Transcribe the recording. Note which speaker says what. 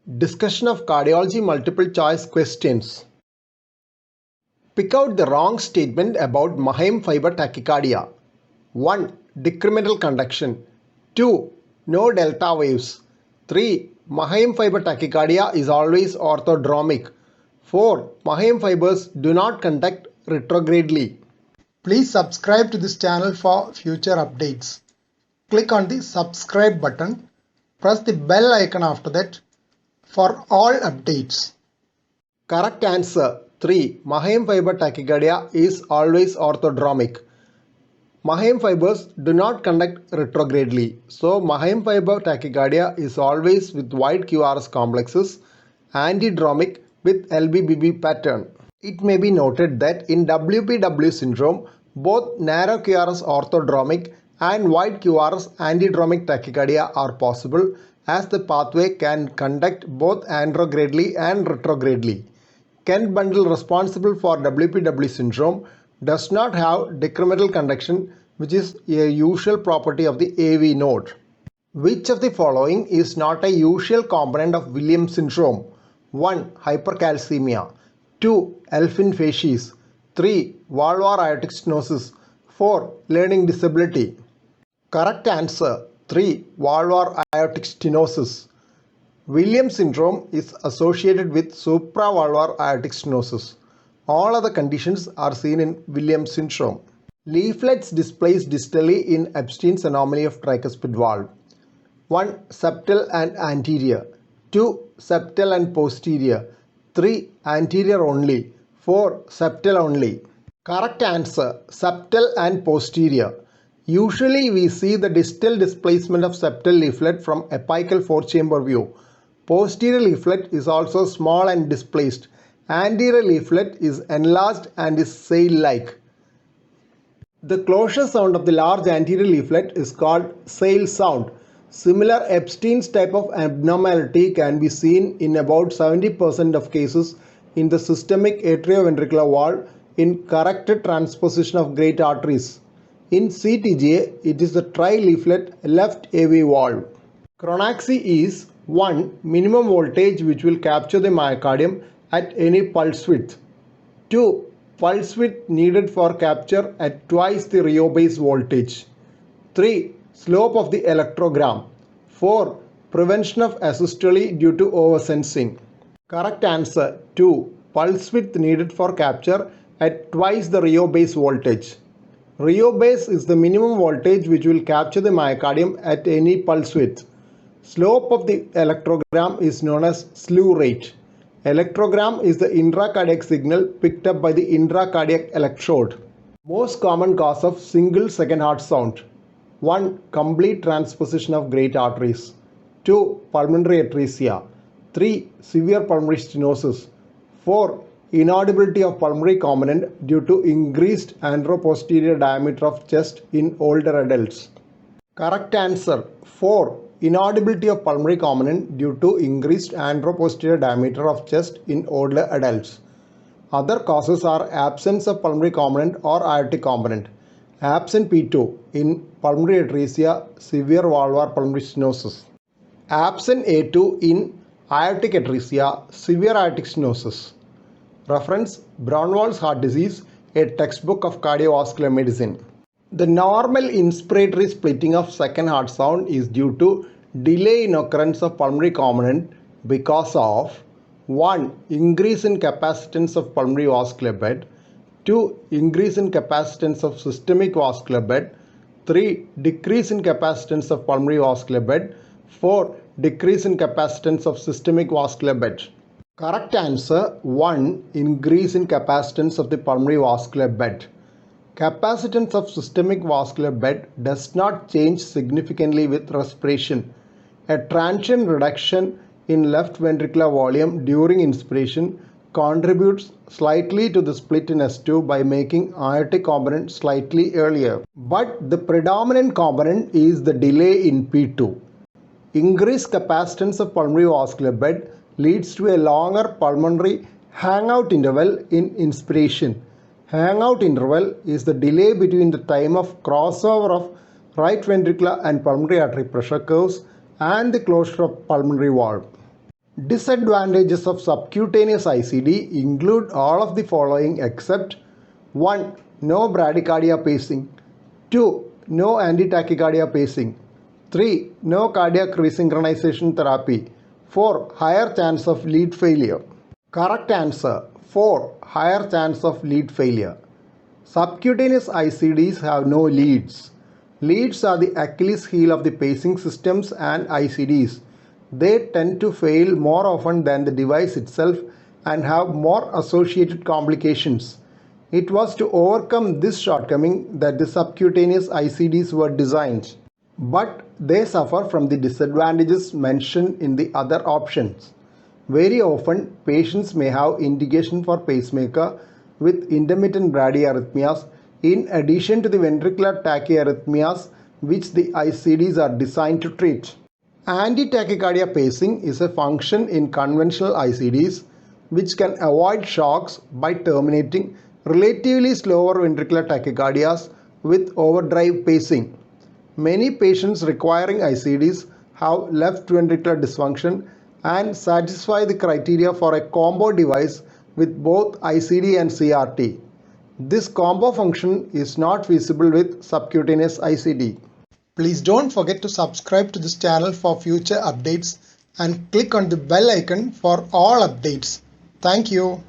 Speaker 1: Discussion of cardiology multiple choice questions. Pick out the wrong statement about Mannheim fiber tachycardia. 1. Decremental conduction. 2. No delta waves. 3. Mannheim fiber tachycardia is always orthodromic. 4. Mannheim fibers do not conduct retrogradely.
Speaker 2: Please subscribe to this channel for future updates. Click on the subscribe button. Press the bell icon after that for all updates.
Speaker 1: Correct answer 3. Mannheim fiber tachycardia is always orthodromic. Mannheim fibers do not conduct retrogradely. So Mannheim fiber tachycardia is always with wide QRS complexes, antidromic with LBBB pattern. It may be noted that in WPW syndrome, both narrow QRS orthodromic and wide QRS antidromic tachycardia are possible, as the pathway can conduct both androgradely and retrogradely. Kent bundle responsible for WPW syndrome does not have decremental conduction, which is a usual property of the AV node. Which of the following is not a usual component of Williams syndrome? 1. Hypercalcemia. 2. Elfin facies. 3. Valvar aortic stenosis. 4. Learning disability. Correct answer 3. Valvar aortic stenosis. Williams syndrome is associated with supravalvar aortic stenosis. All other conditions are seen in Williams syndrome. Leaflets displaced distally in Epstein's anomaly of tricuspid valve. 1. Septal and anterior. 2. Septal and posterior. 3. Anterior only. 4. Septal only. Correct answer septal and posterior. Usually we see the distal displacement of septal leaflet from apical 4-chamber view. Posterior leaflet is also small and displaced. Anterior leaflet is enlarged and is sail-like. The closure sound of the large anterior leaflet is called sail sound. Similar Epstein's type of abnormality can be seen in about 70% of cases in the systemic atrioventricular valve in corrected transposition of great arteries. In CTGA, it is the tri-leaflet left AV valve. Chronaxy is 1. Minimum voltage which will capture the myocardium at any pulse width. 2. Pulse width needed for capture at twice the Rho-base voltage. 3. Slope of the electrogram. 4. Prevention of asystole due to oversensing. Correct answer 2. Pulse width needed for capture at twice the Rho-base voltage. Rho-base is the minimum voltage which will capture the myocardium at any pulse width. Slope of the electrogram is known as slew rate. Electrogram is the intracardiac signal picked up by the intracardiac electrode. Most common cause of single second heart sound. 1. Complete transposition of great arteries. 2. Pulmonary atresia. 3. Severe pulmonary stenosis. 4. Inaudibility of pulmonary component due to increased anteroposterior diameter of chest in older adults. Correct answer 4. Inaudibility of pulmonary component due to increased anteroposterior diameter of chest in older adults. Other causes are absence of pulmonary component or aortic component, absent P2 in pulmonary atresia, severe valvar pulmonary stenosis, absent A2 in aortic atresia, severe aortic stenosis. Reference Braunwald's heart disease, a textbook of cardiovascular medicine. The normal inspiratory splitting of second heart sound is due to delay in occurrence of pulmonary component because of 1. Increase in capacitance of pulmonary vascular bed. 2. Increase in capacitance of systemic vascular bed. 3. Decrease in capacitance of pulmonary vascular bed. 4. Decrease in capacitance of systemic vascular bed. Correct answer 1. Increase in capacitance of the pulmonary vascular bed. Capacitance of systemic vascular bed does not change significantly with respiration. A transient reduction in left ventricular volume during inspiration contributes slightly to the split in S2 by making aortic component slightly earlier. But the predominant component is the delay in P2. Increased capacitance of pulmonary vascular bed leads to a longer pulmonary hangout interval in inspiration. Hangout interval is the delay between the time of crossover of right ventricular and pulmonary artery pressure curves and the closure of pulmonary valve. Disadvantages of subcutaneous ICD include all of the following except 1. No bradycardia pacing. 2. No anti-tachycardia pacing. 3. No cardiac resynchronization therapy. 4. Higher chance of lead failure. Correct answer 4. Higher chance of lead failure. Subcutaneous ICDs have no leads. Leads are the Achilles heel of the pacing systems and ICDs. They tend to fail more often than the device itself and have more associated complications. It was to overcome this shortcoming that the subcutaneous ICDs were designed. But they suffer from the disadvantages mentioned in the other options. Very often, patients may have indication for pacemaker with intermittent bradyarrhythmias in addition to the ventricular tachyarrhythmias which the ICDs are designed to treat. Anti-tachycardia pacing is a function in conventional ICDs which can avoid shocks by terminating relatively slower ventricular tachycardias with overdrive pacing. Many patients requiring ICDs have left ventricular dysfunction and satisfy the criteria for a combo device with both ICD and CRT. This combo function is not feasible with subcutaneous ICD.
Speaker 2: Please don't forget to subscribe to this channel for future updates and click on the bell icon for all updates. Thank you.